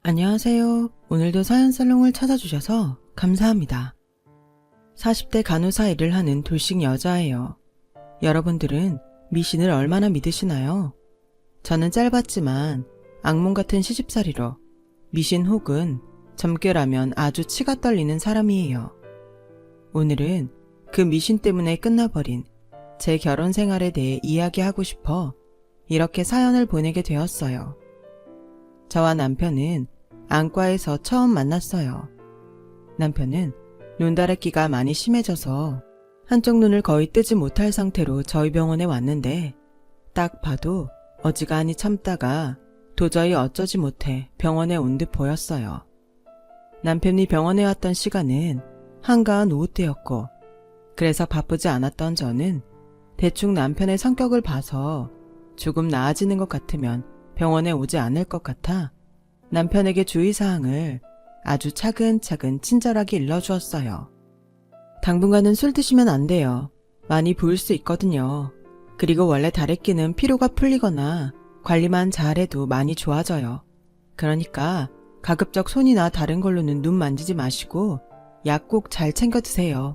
안녕하세요. 오늘도 사연살롱을 찾아주셔서 감사합니다. 40대 간호사 일을 하는 돌싱 여자예요. 여러분들은 미신을 얼마나 믿으시나요? 저는 짧았지만 악몽 같은 시집살이로 미신 혹은 점괘라면 아주 치가 떨리는 사람이에요. 오늘은 그 미신 때문에 끝나버린 제 결혼 생활에 대해 이야기하고 싶어 이렇게 사연을 보내게 되었어요. 저와 남편은 안과에서 처음 만났어요. 남편은 눈다래끼가 많이 심해져서 한쪽 눈을 거의 뜨지 못할 상태로 저희 병원에 왔는데 딱 봐도 어지간히 참다가 도저히 어쩌지 못해 병원에 온 듯 보였어요. 남편이 병원에 왔던 시간은 한가한 오후 때였고 그래서 바쁘지 않았던 저는 대충 남편의 성격을 봐서 조금 나아지는 것 같으면 병원에 오지 않을 것 같아 남편에게 주의사항을 아주 차근차근 친절하게 일러주었어요. 당분간은 술 드시면 안 돼요. 많이 부을 수 있거든요. 그리고 원래 다래끼는 피로가 풀리거나 관리만 잘해도 많이 좋아져요. 그러니까 가급적 손이나 다른 걸로는 눈 만지지 마시고 약 꼭 잘 챙겨 드세요.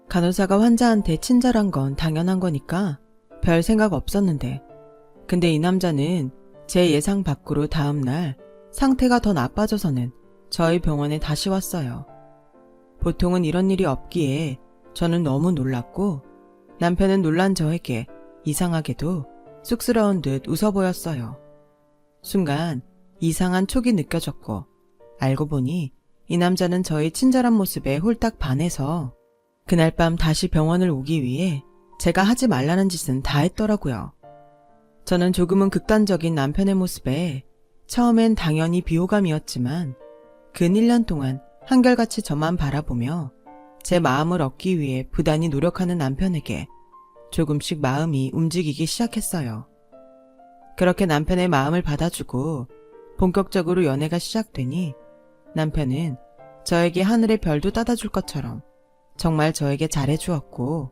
간호사가 환자한테 친절한 건 당연한 거니까 별 생각 없었는데 근데 이 남자는 제 예상 밖으로 다음날 상태가 더 나빠져서는 저희 병원에 다시 왔어요. 보통은 이런 일이 없기에 저는 너무 놀랐고 남편은 놀란 저에게 이상하게도 쑥스러운 듯 웃어 보였어요. 순간 이상한 촉이 느껴졌고 알고 보니 이 남자는 저의 친절한 모습에 홀딱 반해서 그날 밤 다시 병원을 오기 위해 제가 하지 말라는 짓은 다 했더라고요. 저는 조금은 극단적인 남편의 모습에 처음엔 당연히 비호감이었지만 근 1년 동안 한결같이 저만 바라보며 제 마음을 얻기 위해 부단히 노력하는 남편에게 조금씩 마음이 움직이기 시작했어요. 그렇게 남편의 마음을 받아주고 본격적으로 연애가 시작되니 남편은 저에게 하늘의 별도 따다줄 것처럼 정말 저에게 잘해주었고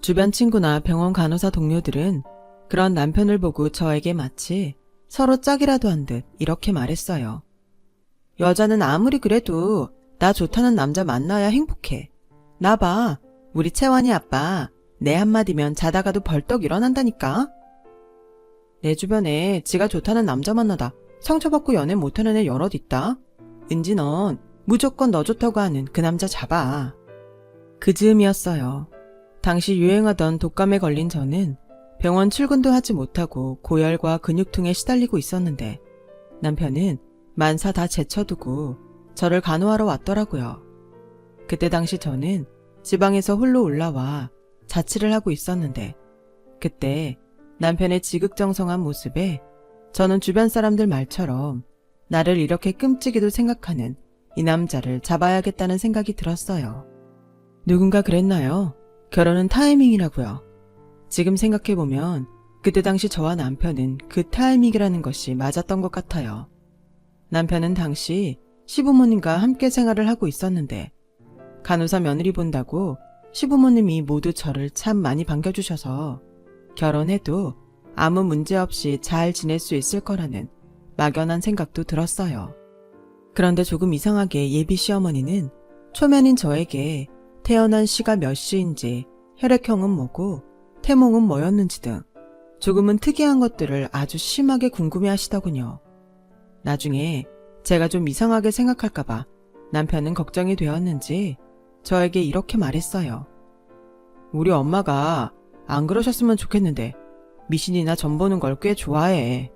주변 친구나 병원 간호사 동료들은 그런 남편을 보고 저에게 마치 서로 짝이라도 한 듯 이렇게 말했어요. 여자는 아무리 그래도 나 좋다는 남자 만나야 행복해. 나 봐, 우리 채원이 아빠 내 한마디면 자다가도 벌떡 일어난다니까. 내 주변에 지가 좋다는 남자 만나다 상처받고 연애 못하는 애 여럿 있다. 은지 넌 무조건 너 좋다고 하는 그 남자 잡아. 그 즈음이었어요. 당시 유행하던 독감에 걸린 저는 병원 출근도 하지 못하고 고열과 근육통에 시달리고 있었는데 남편은 만사 다 제쳐두고 저를 간호하러 왔더라고요. 그때 당시 저는 지방에서 홀로 올라와 자취를 하고 있었는데 그때 남편의 지극정성한 모습에 저는 주변 사람들 말처럼 나를 이렇게 끔찍이도 생각하는 이 남자를 잡아야겠다는 생각이 들었어요. 누군가 그랬나요? 결혼은 타이밍이라고요. 지금 생각해보면 그때 당시 저와 남편은 그 타이밍이라는 것이 맞았던 것 같아요. 남편은 당시 시부모님과 함께 생활을 하고 있었는데 간호사 며느리 본다고 시부모님이 모두 저를 참 많이 반겨주셔서 결혼해도 아무 문제 없이 잘 지낼 수 있을 거라는 막연한 생각도 들었어요. 그런데 조금 이상하게 예비 시어머니는 초면인 저에게 태어난 시가 몇 시인지 혈액형은 뭐고 태몽은 뭐였는지 등 조금은 특이한 것들을 아주 심하게 궁금해하시더군요. 나중에 제가 좀 이상하게 생각할까봐 남편은 걱정이 되었는지 저에게 이렇게 말했어요. 우리 엄마가 안 그러셨으면 좋겠는데 미신이나 점 보는 걸 꽤 좋아해.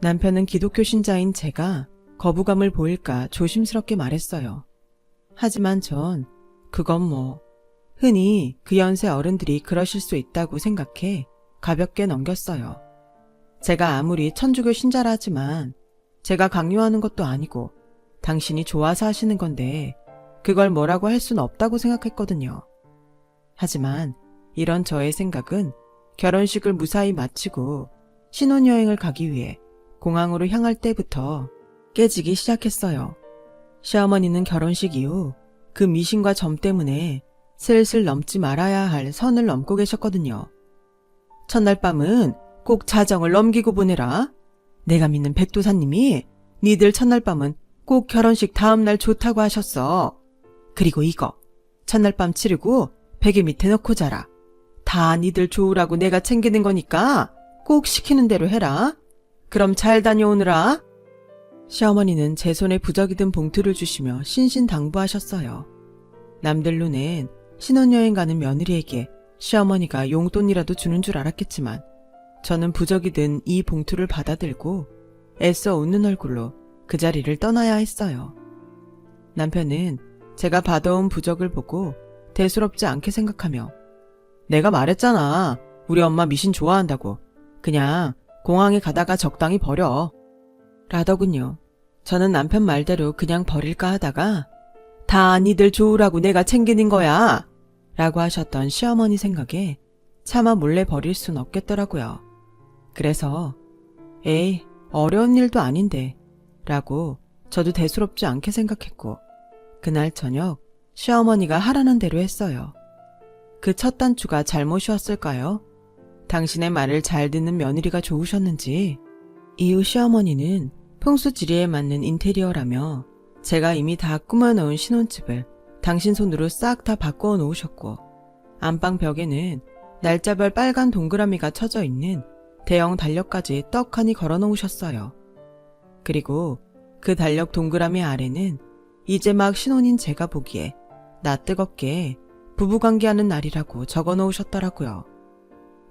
남편은 기독교 신자인 제가 거부감을 보일까 조심스럽게 말했어요. 하지만 전 그건 뭐 흔히 그 연세 어른들이 그러실 수 있다고 생각해 가볍게 넘겼어요. 제가 아무리 천주교 신자라 하지만 제가 강요하는 것도 아니고 당신이 좋아서 하시는 건데 그걸 뭐라고 할 수는 없다고 생각했거든요. 하지만 이런 저의 생각은 결혼식을 무사히 마치고 신혼여행을 가기 위해 공항으로 향할 때부터 깨지기 시작했어요. 시어머니는 결혼식 이후 그 미신과 점 때문에 슬슬 넘지 말아야 할 선을 넘고 계셨거든요. 첫날 밤은 꼭 자정을 넘기고 보내라. 내가 믿는 백도사님이 니들 첫날 밤은 꼭 결혼식 다음날 좋다고 하셨어. 그리고 이거 첫날 밤 치르고 베개 밑에 넣고 자라. 다 니들 좋으라고 내가 챙기는 거니까 꼭 시키는 대로 해라. 그럼 잘 다녀오느라. 시어머니는 제 손에 부적이 든 봉투를 주시며 신신당부하셨어요. 남들 눈엔 신혼여행 가는 며느리에게 시어머니가 용돈이라도 주는 줄 알았겠지만 저는 부적이 든 이 봉투를 받아들고 애써 웃는 얼굴로 그 자리를 떠나야 했어요. 남편은 제가 받아온 부적을 보고 대수롭지 않게 생각하며 내가 말했잖아. 우리 엄마 미신 좋아한다고. 그냥 공항에 가다가 적당히 버려. 라더군요. 저는 남편 말대로 그냥 버릴까 하다가 다 니들 좋으라고 내가 챙기는 거야. 라고 하셨던 시어머니 생각에 차마 몰래 버릴 순 없겠더라고요. 그래서 에이 어려운 일도 아닌데 라고 저도 대수롭지 않게 생각했고 그날 저녁 시어머니가 하라는 대로 했어요. 그 첫 단추가 잘못이었을까요? 당신의 말을 잘 듣는 며느리가 좋으셨는지 이후 시어머니는 풍수지리에 맞는 인테리어라며 제가 이미 다 꾸며놓은 신혼집을 당신 손으로 싹 다 바꾸어 놓으셨고 안방 벽에는 날짜별 빨간 동그라미가 쳐져 있는 대형 달력까지 떡하니 걸어 놓으셨어요. 그리고 그 달력 동그라미 아래는 이제 막 신혼인 제가 보기에 나 뜨겁게 부부관계하는 날이라고 적어 놓으셨더라고요.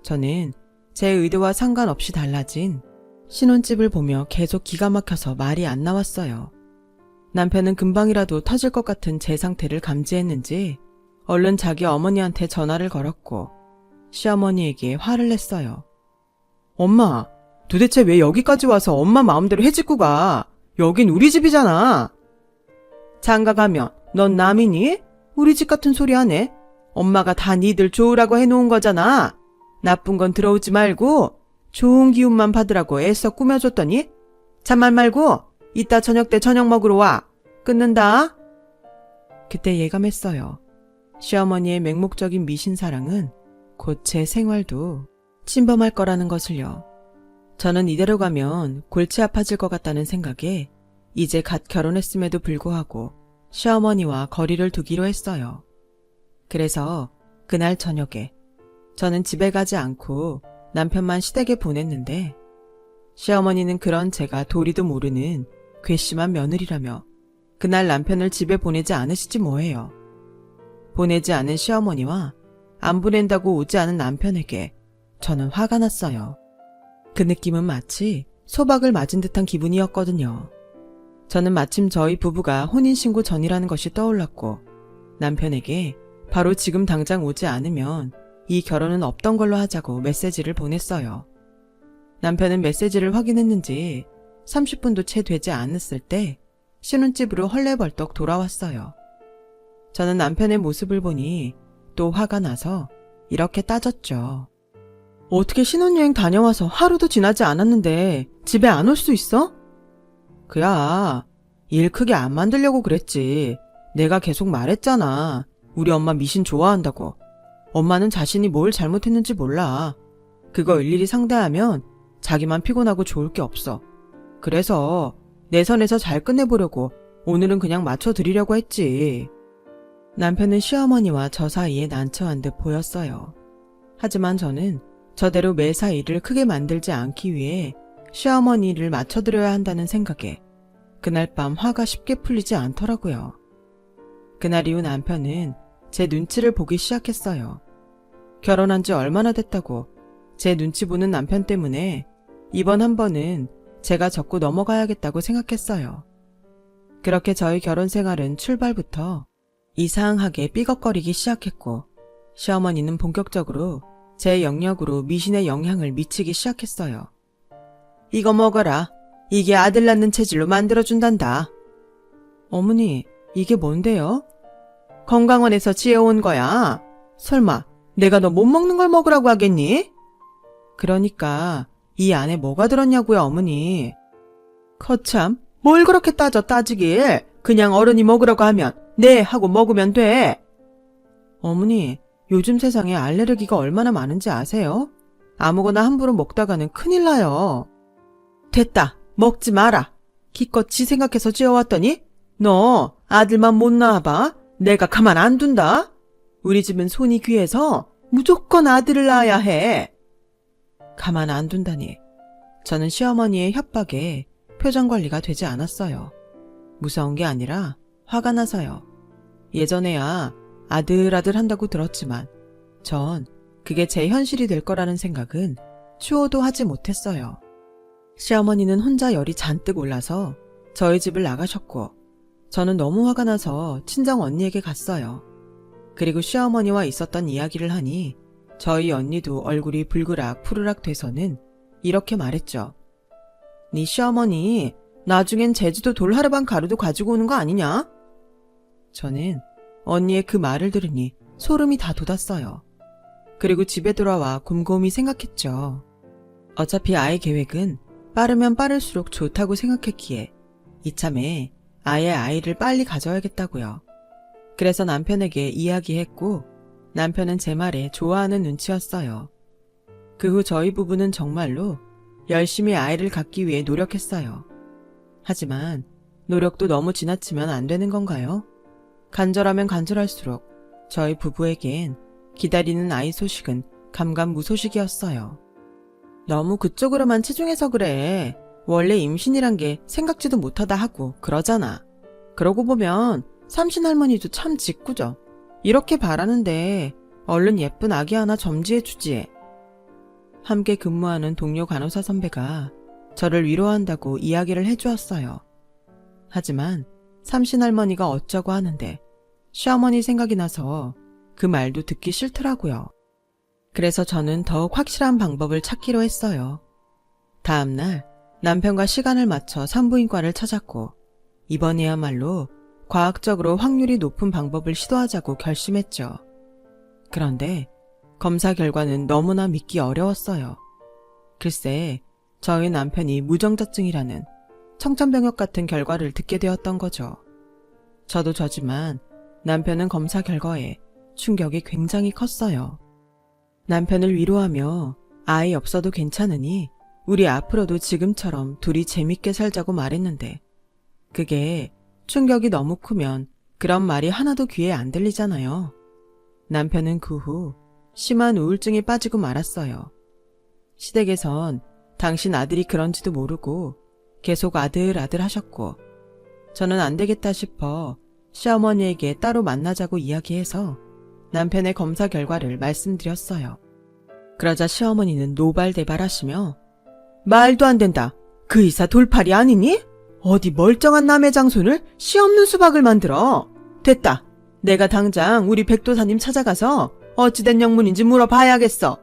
저는 제 의도와 상관없이 달라진 신혼집을 보며 계속 기가 막혀서 말이 안 나왔어요. 남편은 금방이라도 터질 것 같은 제 상태를 감지했는지 얼른 자기 어머니한테 전화를 걸었고 시어머니에게 화를 냈어요. 엄마, 도대체 왜 여기까지 와서 엄마 마음대로 해짓고 가? 여긴 우리 집이잖아. 장가가면 넌 남이니? 우리 집 같은 소리 하네. 엄마가 다 니들 좋으라고 해놓은 거잖아. 나쁜 건 들어오지 말고 좋은 기운만 받으라고 애써 꾸며줬더니 잔말 말고 이따 저녁 때 저녁 먹으러 와. 끊는다. 그때 예감했어요. 시어머니의 맹목적인 미신사랑은 곧 제 생활도 침범할 거라는 것을요. 저는 이대로 가면 골치 아파질 것 같다는 생각에 이제 갓 결혼했음에도 불구하고 시어머니와 거리를 두기로 했어요. 그래서 그날 저녁에 저는 집에 가지 않고 남편만 시댁에 보냈는데 시어머니는 그런 제가 도리도 모르는 괘씸한 며느리라며 그날 남편을 집에 보내지 않으시지 뭐예요. 보내지 않은 시어머니와 안 보낸다고 오지 않은 남편에게 저는 화가 났어요. 그 느낌은 마치 소박을 맞은 듯한 기분이었거든요. 저는 마침 저희 부부가 혼인신고 전이라는 것이 떠올랐고 남편에게 바로 지금 당장 오지 않으면 이 결혼은 없던 걸로 하자고 메시지를 보냈어요. 남편은 메시지를 확인했는지 30분도 채 되지 않았을 때 신혼집으로 헐레벌떡 돌아왔어요. 저는 남편의 모습을 보니 또 화가 나서 이렇게 따졌죠. 어떻게 신혼여행 다녀와서 하루도 지나지 않았는데 집에 안 올 수 있어? 그야 일 크게 안 만들려고 그랬지. 내가 계속 말했잖아. 우리 엄마 미신 좋아한다고. 엄마는 자신이 뭘 잘못했는지 몰라. 그거 일일이 상대하면 자기만 피곤하고 좋을 게 없어. 그래서 내 선에서 잘 끝내보려고 오늘은 그냥 맞춰드리려고 했지. 남편은 시어머니와 저 사이에 난처한 듯 보였어요. 하지만 저는 저대로 매사 일을 크게 만들지 않기 위해 시어머니를 맞춰드려야 한다는 생각에 그날 밤 화가 쉽게 풀리지 않더라고요. 그날 이후 남편은 제 눈치를 보기 시작했어요. 결혼한 지 얼마나 됐다고 제 눈치 보는 남편 때문에 이번 한 번은 제가 접고 넘어가야겠다고 생각했어요. 그렇게 저희 결혼 생활은 출발부터 이상하게 삐걱거리기 시작했고 시어머니는 본격적으로 제 영역으로 미신의 영향을 미치기 시작했어요. 이거 먹어라. 이게 아들 낳는 체질로 만들어준단다. 어머니, 이게 뭔데요? 건강원에서 지어온 거야. 설마 내가 너 못 먹는 걸 먹으라고 하겠니? 그러니까 이 안에 뭐가 들었냐고요, 어머니. 거참, 뭘 그렇게 따지길. 그냥 어른이 먹으라고 하면 네 하고 먹으면 돼. 어머니, 요즘 세상에 알레르기가 얼마나 많은지 아세요? 아무거나 함부로 먹다가는 큰일 나요. 됐다. 먹지 마라. 기껏 지 생각해서 지어왔더니 너 아들만 못 낳아봐. 내가 가만 안 둔다. 우리 집은 손이 귀해서 무조건 아들을 낳아야 해. 가만 안 둔다니. 저는 시어머니의 협박에 표정 관리가 되지 않았어요. 무서운 게 아니라 화가 나서요. 예전에야 아들 한다고 들었지만 전 그게 제 현실이 될 거라는 생각은 추호도 하지 못했어요. 시어머니는 혼자 열이 잔뜩 올라서 저희 집을 나가셨고 저는 너무 화가 나서 친정 언니에게 갔어요. 그리고 시어머니와 있었던 이야기를 하니 저희 언니도 얼굴이 불그락 푸르락 돼서는 이렇게 말했죠. 네 시어머니 나중엔 제주도 돌하르방 가루도 가지고 오는 거 아니냐? 저는 언니의 그 말을 들으니 소름이 다 돋았어요. 그리고 집에 돌아와 곰곰이 생각했죠. 어차피 아이 계획은 빠르면 빠를수록 좋다고 생각했기에 이참에 아예 아이를 빨리 가져야겠다고요. 그래서 남편에게 이야기했고 남편은 제 말에 좋아하는 눈치였어요. 그 후 저희 부부는 정말로 열심히 아이를 갖기 위해 노력했어요. 하지만 노력도 너무 지나치면 안 되는 건가요? 간절하면 간절할수록 저희 부부에겐 기다리는 아이 소식은 감감무소식이었어요. 너무 그쪽으로만 치중해서 그래. 원래 임신이란 게 생각지도 못하다 하고 그러잖아. 그러고 보면 삼신할머니도 참 짓궂어. 이렇게 바라는데 얼른 예쁜 아기 하나 점지해주지. 함께 근무하는 동료 간호사 선배가 저를 위로한다고 이야기를 해주었어요. 하지만 삼신할머니가 어쩌고 하는데 시어머니 생각이 나서 그 말도 듣기 싫더라고요. 그래서 저는 더욱 확실한 방법을 찾기로 했어요. 다음날 남편과 시간을 맞춰 산부인과를 찾았고 이번에야말로 과학적으로 확률이 높은 방법을 시도하자고 결심했죠. 그런데 검사 결과는 너무나 믿기 어려웠어요. 글쎄, 저희 남편이 무정자증이라는 청천벽력 같은 결과를 듣게 되었던 거죠. 저도 저지만 남편은 검사 결과에 충격이 굉장히 컸어요. 남편을 위로하며 아이 없어도 괜찮으니 우리 앞으로도 지금처럼 둘이 재밌게 살자고 말했는데 그게 충격이 너무 크면 그런 말이 하나도 귀에 안 들리잖아요. 남편은 그 후 심한 우울증에 빠지고 말았어요. 시댁에선 당신 아들이 그런지도 모르고 계속 아들 하셨고 저는 안 되겠다 싶어 시어머니에게 따로 만나자고 이야기해서 남편의 검사 결과를 말씀드렸어요. 그러자 시어머니는 노발대발하시며 말도 안 된다. 그 이사 돌팔이 아니니? 어디 멀쩡한 남의 장손을 씨 없는 수박을 만들어. 됐다. 내가 당장 우리 백도사님 찾아가서 어찌된 영문인지 물어봐야겠어.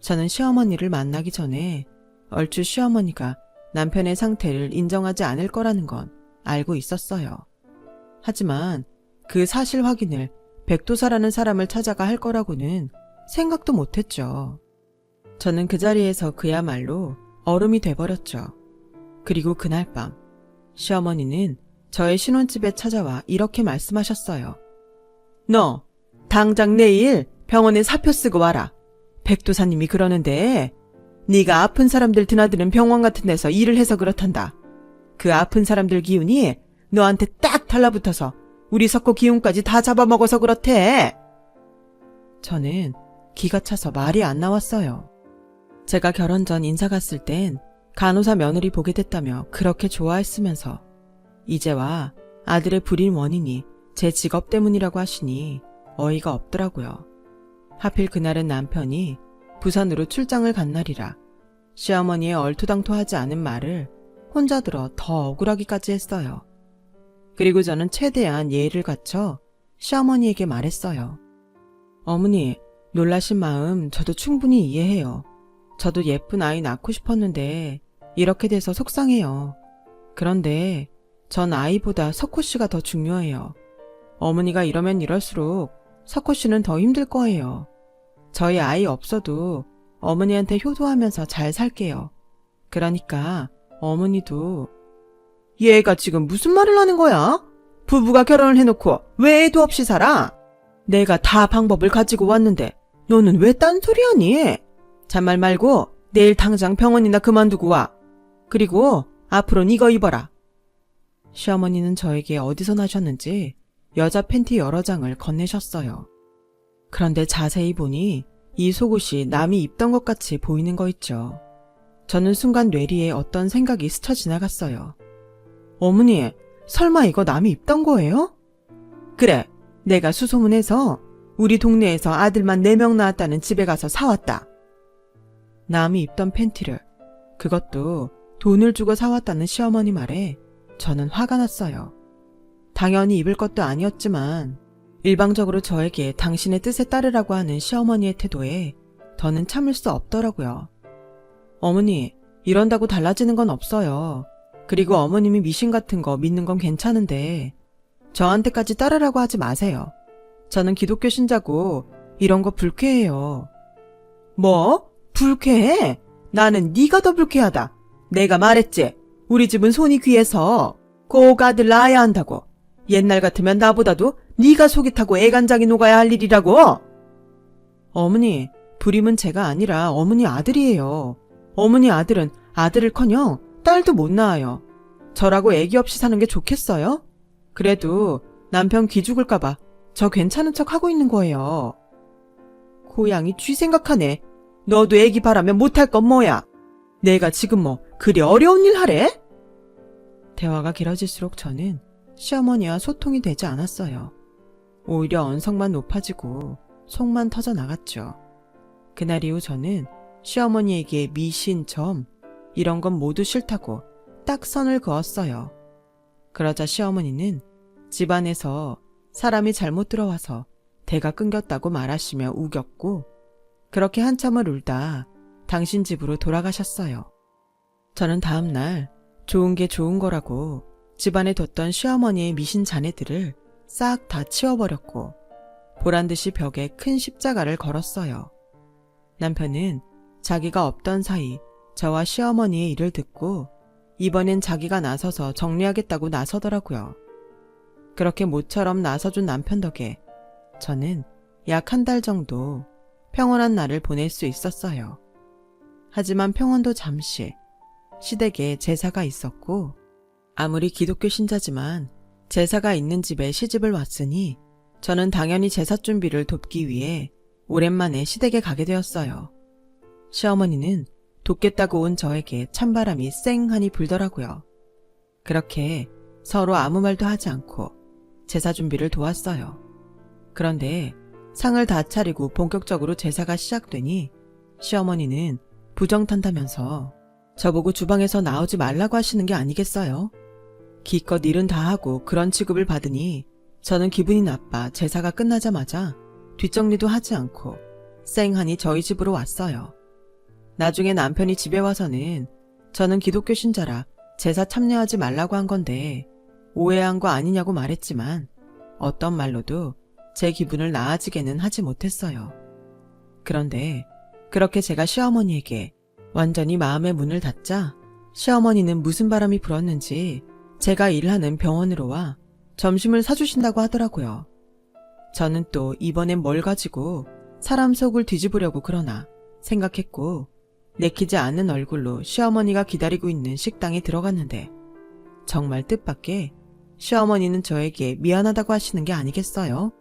저는 시어머니를 만나기 전에 얼추 시어머니가 남편의 상태를 인정하지 않을 거라는 건 알고 있었어요. 하지만 그 사실 확인을 백도사라는 사람을 찾아가 할 거라고는 생각도 못했죠. 저는 그 자리에서 그야말로 얼음이 돼버렸죠. 그리고 그날 밤 시어머니는 저의 신혼집에 찾아와 이렇게 말씀하셨어요. 너 당장 내일 병원에 사표 쓰고 와라. 백도사님이 그러는데 네가 아픈 사람들 드나드는 병원 같은 데서 일을 해서 그렇단다. 그 아픈 사람들 기운이 너한테 딱 달라붙어서 우리 석고 기운까지 다 잡아먹어서 그렇대. 저는 기가 차서 말이 안 나왔어요. 제가 결혼 전 인사 갔을 땐 간호사 며느리 보게 됐다며 그렇게 좋아했으면서 이제와 아들의 불임 원인이 제 직업 때문이라고 하시니 어이가 없더라고요. 하필 그날은 남편이 부산으로 출장을 간 날이라 시어머니의 얼토당토하지 않은 말을 혼자 들어 더 억울하기까지 했어요. 그리고 저는 최대한 예의를 갖춰 시어머니에게 말했어요. 어머니, 놀라신 마음 저도 충분히 이해해요. 저도 예쁜 아이 낳고 싶었는데 이렇게 돼서 속상해요. 그런데 전 아이보다 석호 씨가 더 중요해요. 어머니가 이러면 이럴수록 석호 씨는 더 힘들 거예요. 저희 아이 없어도 어머니한테 효도하면서 잘 살게요. 그러니까 어머니도. 얘가 지금 무슨 말을 하는 거야? 부부가 결혼을 해놓고 왜 애도 없이 살아? 내가 다 방법을 가지고 왔는데 너는 왜 딴소리하니? 잔말 말고 내일 당장 병원이나 그만두고 와. 그리고 앞으로는 이거 입어라. 시어머니는 저에게 어디서 나셨는지 여자 팬티 여러 장을 건네셨어요. 그런데 자세히 보니 이 속옷이 남이 입던 것 같이 보이는 거 있죠. 저는 순간 뇌리에 어떤 생각이 스쳐 지나갔어요. 어머니, 설마 이거 남이 입던 거예요? 그래, 내가 수소문해서 우리 동네에서 아들만 4명 낳았다는 집에 가서 사왔다. 남이 입던 팬티를, 그것도 돈을 주고 사왔다는 시어머니 말에 저는 화가 났어요. 당연히 입을 것도 아니었지만 일방적으로 저에게 당신의 뜻에 따르라고 하는 시어머니의 태도에 더는 참을 수 없더라고요. 어머니, 이런다고 달라지는 건 없어요. 그리고 어머님이 미신 같은 거 믿는 건 괜찮은데 저한테까지 따르라고 하지 마세요. 저는 기독교 신자고 이런 거 불쾌해요. 뭐? 불쾌해? 나는 네가 더 불쾌하다. 내가 말했지. 우리 집은 손이 귀해서 꼭 아들 낳아야 한다고. 옛날 같으면 나보다도 네가 속이 타고 애간장이 녹아야 할 일이라고. 어머니, 불임은 제가 아니라 어머니 아들이에요. 어머니 아들은 아들을커녕 딸도 못 낳아요. 저라고 애기 없이 사는 게 좋겠어요? 그래도 남편 기죽을까봐 저 괜찮은 척 하고 있는 거예요. 고양이 쥐 생각하네. 너도 애기 바라면 못할 건 뭐야? 내가 지금 뭐 그리 어려운 일 하래? 대화가 길어질수록 저는 시어머니와 소통이 되지 않았어요. 오히려 언성만 높아지고 속만 터져 나갔죠. 그날 이후 저는 시어머니에게 미신, 점 이런 건 모두 싫다고 딱 선을 그었어요. 그러자 시어머니는 집안에서 사람이 잘못 들어와서 대가 끊겼다고 말하시며 우겼고 그렇게 한참을 울다 당신 집으로 돌아가셨어요. 저는 다음 날 좋은 게 좋은 거라고 집안에 뒀던 시어머니의 미신 잔해들을 싹 다 치워버렸고 보란듯이 벽에 큰 십자가를 걸었어요. 남편은 자기가 없던 사이 저와 시어머니의 일을 듣고 이번엔 자기가 나서서 정리하겠다고 나서더라고요. 그렇게 모처럼 나서준 남편 덕에 저는 약 1달 정도 평온한 날을 보낼 수 있었어요. 하지만 평온도 잠시 시댁에 제사가 있었고 아무리 기독교 신자지만 제사가 있는 집에 시집을 왔으니 저는 당연히 제사 준비를 돕기 위해 오랜만에 시댁에 가게 되었어요. 시어머니는 돕겠다고 온 저에게 찬바람이 쌩하니 불더라고요. 그렇게 서로 아무 말도 하지 않고 제사 준비를 도왔어요. 그런데 상을 다 차리고 본격적으로 제사가 시작되니 시어머니는 부정탄다면서 저보고 주방에서 나오지 말라고 하시는 게 아니겠어요? 기껏 일은 다 하고 그런 취급을 받으니 저는 기분이 나빠 제사가 끝나자마자 뒷정리도 하지 않고 쌩하니 저희 집으로 왔어요. 나중에 남편이 집에 와서는 저는 기독교 신자라 제사 참여하지 말라고 한 건데 오해한 거 아니냐고 말했지만 어떤 말로도 제 기분을 나아지게는 하지 못했어요. 그런데 그렇게 제가 시어머니에게 완전히 마음의 문을 닫자 시어머니는 무슨 바람이 불었는지 제가 일하는 병원으로 와 점심을 사주신다고 하더라고요. 저는 또 이번엔 뭘 가지고 사람 속을 뒤집으려고 그러나 생각했고 내키지 않는 얼굴로 시어머니가 기다리고 있는 식당에 들어갔는데 정말 뜻밖의 시어머니는 저에게 미안하다고 하시는 게 아니겠어요?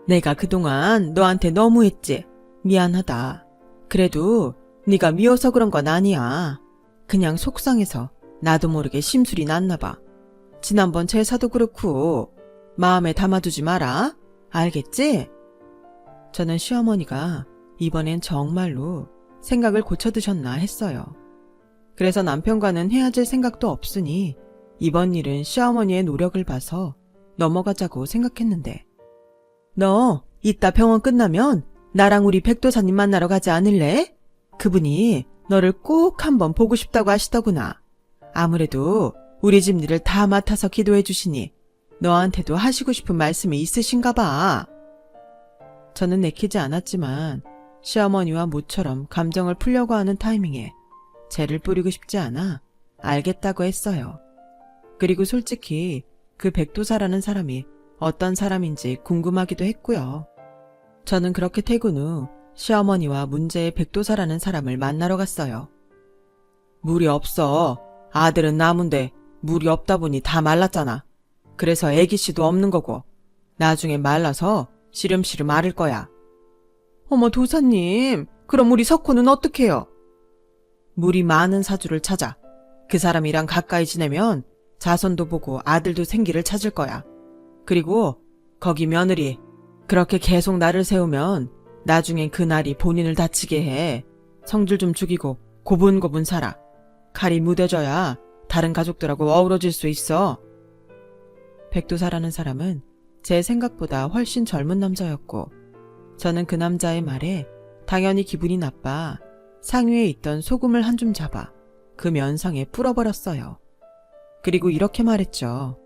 내가 그동안 너한테 너무했지. 미안하다. 그래도 네가 미워서 그런 건 아니야. 그냥 속상해서 나도 모르게 심술이 났나 봐. 지난번 제사도 그렇고 마음에 담아두지 마라. 알겠지? 저는 시어머니가 이번엔 정말로 생각을 고쳐드셨나 했어요. 그래서 남편과는 헤어질 생각도 없으니 이번 일은 시어머니의 노력을 봐서 넘어가자고 생각했는데 너 이따 병원 끝나면 나랑 우리 백도사님 만나러 가지 않을래? 그분이 너를 꼭 한번 보고 싶다고 하시더구나. 아무래도 우리 집 일을 다 맡아서 기도해 주시니 너한테도 하시고 싶은 말씀이 있으신가 봐. 저는 내키지 않았지만 시어머니와 모처럼 감정을 풀려고 하는 타이밍에 죄를 뿌리고 싶지 않아 알겠다고 했어요. 그리고 솔직히 그 백도사라는 사람이 어떤 사람인지 궁금하기도 했고요. 저는 그렇게 퇴근 후 시어머니와 문제의 백도사라는 사람을 만나러 갔어요. 무리 없어. 아들은 나무인데 물이 없다 보니 다 말랐잖아. 그래서 애기씨도 없는 거고 나중에 말라서 시름시름 앓을 거야. 어머 도사님, 그럼 우리 석호는 어떡해요? 물이 많은 사주를 찾아. 그 사람이랑 가까이 지내면 자손도 보고 아들도 생기를 찾을 거야. 그리고 거기 며느리 그렇게 계속 나를 세우면 나중엔 그 날이 본인을 다치게 해. 성질 좀 죽이고 고분고분 살아. 칼이 무뎌져야 다른 가족들하고 어우러질 수 있어. 백도사라는 사람은 제 생각보다 훨씬 젊은 남자였고 저는 그 남자의 말에 당연히 기분이 나빠 상위에 있던 소금을 한 줌 잡아 그 면상에 뿌려버렸어요. 그리고 이렇게 말했죠.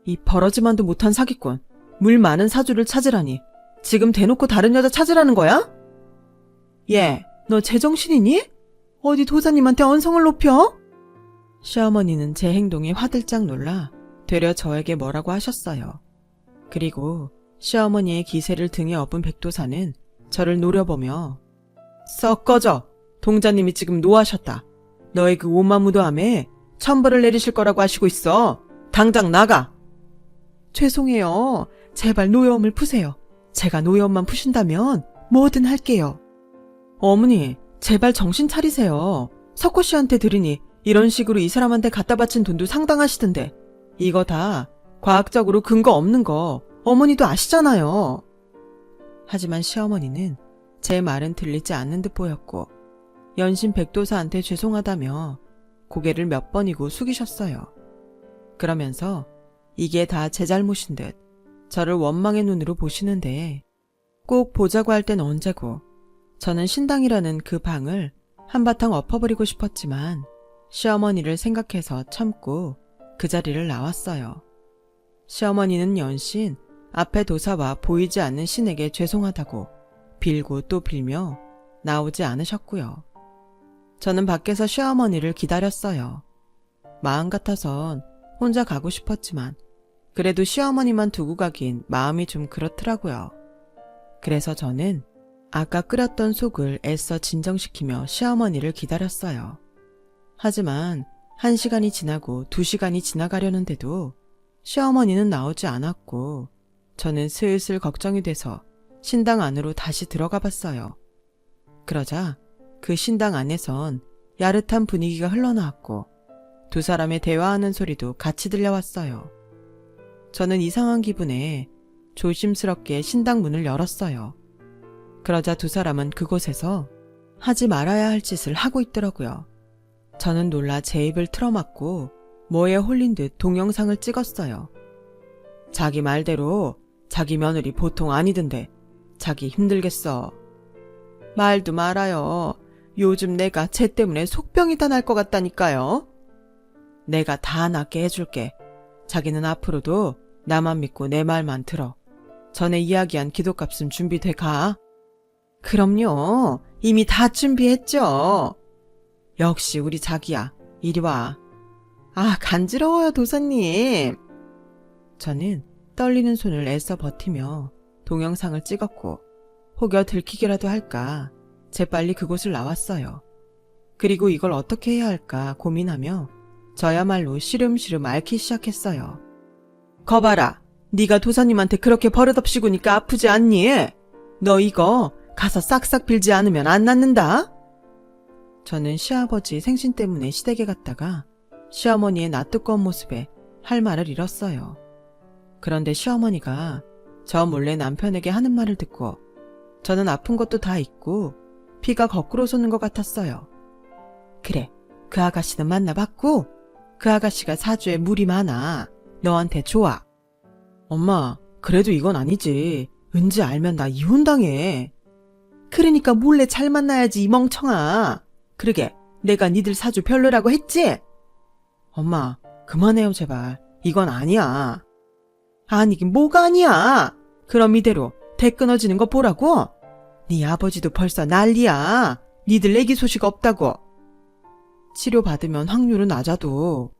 이 버러지만도 못한 사기꾼, 물 많은 사주를 찾으라니 지금 대놓고 다른 여자 찾으라는 거야? 얘, 너 제정신이니? 어디 도사님한테 언성을 높여? 시어머니는 제 행동에 화들짝 놀라 되려 저에게 뭐라고 하셨어요. 그리고 시어머니의 기세를 등에 업은 백도사는 저를 노려보며 썩 꺼져. 동자님이 지금 노하셨다. 너의 그 오마무도함에 천벌을 내리실 거라고 하시고 있어. 당장 나가. 죄송해요. 제발 노여움을 푸세요. 제가 노여움만 푸신다면 뭐든 할게요. 어머니, 제발 정신 차리세요. 석호 씨한테 들으니 이런 식으로 이 사람한테 갖다 바친 돈도 상당하시던데 이거 다 과학적으로 근거 없는 거 어머니도 아시잖아요. 하지만 시어머니는 제 말은 들리지 않는 듯 보였고 연신 백도사한테 죄송하다며 고개를 몇 번이고 숙이셨어요. 그러면서 이게 다 제 잘못인 듯 저를 원망의 눈으로 보시는데 꼭 보자고 할 땐 언제고 저는 신당이라는 그 방을 한바탕 엎어버리고 싶었지만 시어머니를 생각해서 참고 그 자리를 나왔어요. 시어머니는 연신 앞에 도사와 보이지 않는 신에게 죄송하다고 빌고 또 빌며 나오지 않으셨고요. 저는 밖에서 시어머니를 기다렸어요. 마음 같아선 혼자 가고 싶었지만 그래도 시어머니만 두고 가긴 마음이 좀 그렇더라고요. 그래서 저는 아까 끓였던 속을 애써 진정시키며 시어머니를 기다렸어요. 하지만 1시간이 지나고 2시간이 지나가려는데도 시어머니는 나오지 않았고 저는 슬슬 걱정이 돼서 신당 안으로 다시 들어가 봤어요. 그러자 그 신당 안에선 야릇한 분위기가 흘러나왔고 두 사람의 대화하는 소리도 같이 들려왔어요. 저는 이상한 기분에 조심스럽게 신당 문을 열었어요. 그러자 두 사람은 그곳에서 하지 말아야 할 짓을 하고 있더라고요. 저는 놀라 제 입을 틀어막고 뭐에 홀린 듯 동영상을 찍었어요. 자기 말대로 자기 며느리 보통 아니던데 자기 힘들겠어. 말도 말아요. 요즘 내가 쟤 때문에 속병이 다 날 것 같다니까요. 내가 다 낫게 해줄게. 자기는 앞으로도 나만 믿고 내 말만 들어. 전에 이야기한 기도값은 준비돼 가. 그럼요. 이미 다 준비했죠. 역시 우리 자기야. 이리 와. 아, 간지러워요, 도사님. 저는 떨리는 손을 애써 버티며 동영상을 찍었고 혹여 들키기라도 할까 재빨리 그곳을 나왔어요. 그리고 이걸 어떻게 해야 할까 고민하며 저야말로 시름시름 앓기 시작했어요. 거봐라. 네가 도사님한테 그렇게 버릇없이 구니까 아프지 않니? 너 이거 가서 싹싹 빌지 않으면 안 낫는다. 저는 시아버지 생신 때문에 시댁에 갔다가 시어머니의 낯뜨거운 모습에 할 말을 잃었어요. 그런데 시어머니가 저 몰래 남편에게 하는 말을 듣고 저는 아픈 것도 다 잊고 피가 거꾸로 솟는 것 같았어요. 그래, 그 아가씨는 만나봤고 그 아가씨가 사주에 물이 많아. 너한테 좋아. 엄마, 그래도 이건 아니지. 은지 알면 나 이혼당해. 그러니까 몰래 잘 만나야지 이 멍청아. 그러게 내가 니들 사주 별로라고 했지? 엄마, 그만해요 제발. 이건 아니야. 아니긴 뭐가 아니야. 그럼 이대로 대 끊어지는 거 보라고? 네 아버지도 벌써 난리야. 니들 애기 소식 없다고. 치료받으면 확률은 낮아도.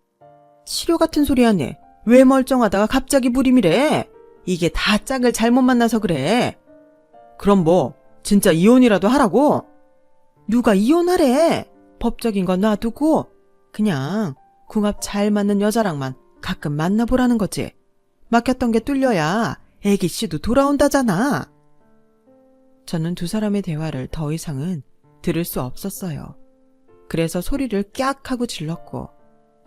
치료 같은 소리 하네. 왜 멀쩡하다가 갑자기 불임이래? 이게 다 짝을 잘못 만나서 그래. 그럼 뭐 진짜 이혼이라도 하라고? 누가 이혼하래? 법적인 건 놔두고 그냥 궁합 잘 맞는 여자랑만 가끔 만나보라는 거지. 막혔던 게 뚫려야 애기씨도 돌아온다잖아. 저는 두 사람의 대화를 더 이상은 들을 수 없었어요. 그래서 소리를 깍 하고 질렀고,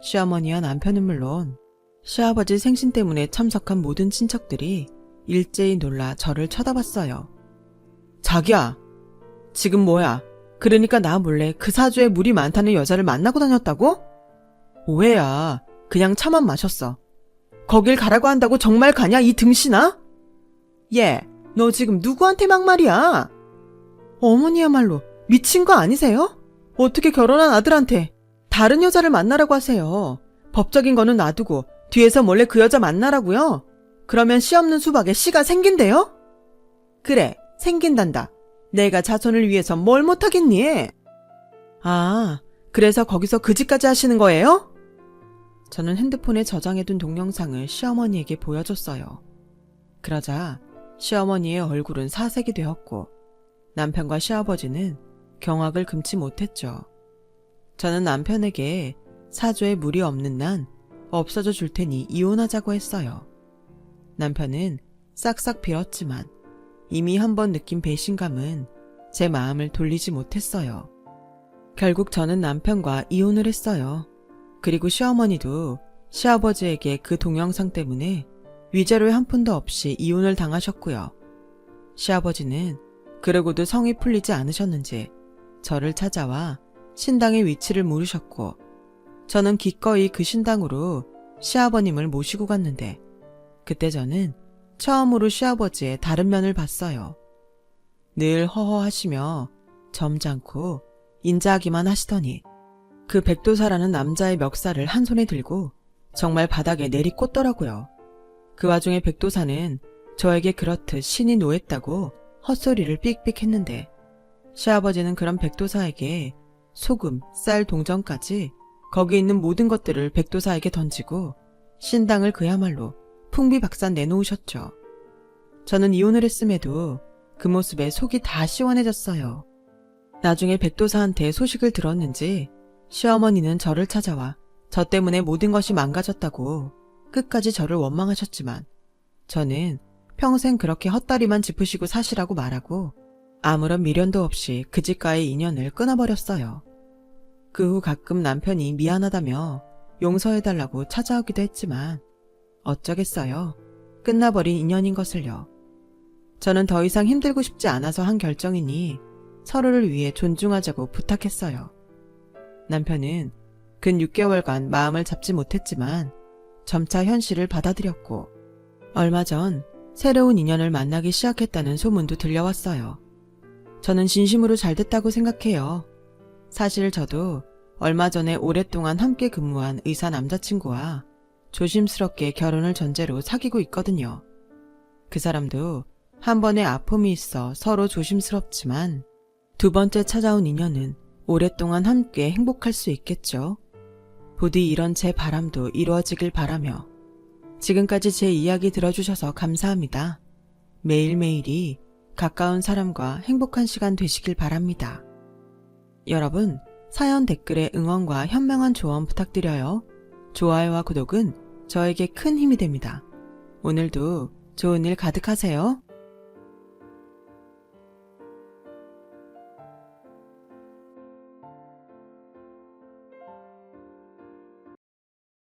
시어머니와 남편은 물론 시아버지 생신 때문에 참석한 모든 친척들이 일제히 놀라 저를 쳐다봤어요. 자기야, 지금 뭐야? 그러니까 나 몰래 그 사주에 물이 많다는 여자를 만나고 다녔다고? 오해야. 그냥 차만 마셨어. 거길 가라고 한다고 정말 가냐, 이 등신아? 얘, 너 지금 누구한테 막말이야? 어머니야말로 미친 거 아니세요? 어떻게 결혼한 아들한테 다른 여자를 만나라고 하세요? 법적인 거는 놔두고 뒤에서 몰래 그 여자 만나라고요? 그러면 씨 없는 수박에 씨가 생긴대요? 그래, 생긴단다. 내가 자손을 위해서 뭘 못하겠니? 아, 그래서 거기서 그 짓까지 하시는 거예요? 저는 핸드폰에 저장해둔 동영상을 시어머니에게 보여줬어요. 그러자 시어머니의 얼굴은 사색이 되었고 남편과 시아버지는 경악을 금치 못했죠. 저는 남편에게 사주에 물이 없는 난 없어져 줄 테니 이혼하자고 했어요. 남편은 싹싹 빌었지만 이미 한번 느낀 배신감은 제 마음을 돌리지 못했어요. 결국 저는 남편과 이혼을 했어요. 그리고 시어머니도 시아버지에게 그 동영상 때문에 위자료의 한 푼도 없이 이혼을 당하셨고요. 시아버지는 그러고도 성이 풀리지 않으셨는지 저를 찾아와 신당의 위치를 물으셨고, 저는 기꺼이 그 신당으로 시아버님을 모시고 갔는데 그때 저는 처음으로 시아버지의 다른 면을 봤어요. 늘 허허하시며 점잖고 인자하기만 하시더니 그 백도사라는 남자의 멱살을 한 손에 들고 정말 바닥에 내리꽂더라고요. 그 와중에 백도사는 저에게 그렇듯 신이 노했다고 헛소리를 삑삑 했는데 시아버지는 그런 백도사에게 소금, 쌀, 동전까지 거기 있는 모든 것들을 백도사에게 던지고 신당을 그야말로 풍비박산 내놓으셨죠. 저는 이혼을 했음에도 그 모습에 속이 다 시원해졌어요. 나중에 백도사한테 소식을 들었는지 시어머니는 저를 찾아와 저 때문에 모든 것이 망가졌다고 끝까지 저를 원망하셨지만 저는 평생 그렇게 헛다리만 짚으시고 사시라고 말하고 아무런 미련도 없이 그 집과의 인연을 끊어버렸어요. 그 후 가끔 남편이 미안하다며 용서해달라고 찾아오기도 했지만 어쩌겠어요. 끝나버린 인연인 것을요. 저는 더 이상 힘들고 싶지 않아서 한 결정이니 서로를 위해 존중하자고 부탁했어요. 남편은 근 6개월간 마음을 잡지 못했지만 점차 현실을 받아들였고 얼마 전 새로운 인연을 만나기 시작했다는 소문도 들려왔어요. 저는 진심으로 잘 됐다고 생각해요. 사실 저도 얼마 전에 오랫동안 함께 근무한 의사 남자친구와 조심스럽게 결혼을 전제로 사귀고 있거든요. 그 사람도 한 번의 아픔이 있어 서로 조심스럽지만 두 번째 찾아온 인연은 오랫동안 함께 행복할 수 있겠죠. 부디 이런 제 바람도 이루어지길 바라며 지금까지 제 이야기 들어주셔서 감사합니다. 매일매일이 가까운 사람과 행복한 시간 되시길 바랍니다. 여러분, 사연 댓글에 응원과 현명한 조언 부탁드려요. 좋아요와 구독은 저에게 큰 힘이 됩니다. 오늘도 좋은 일 가득하세요.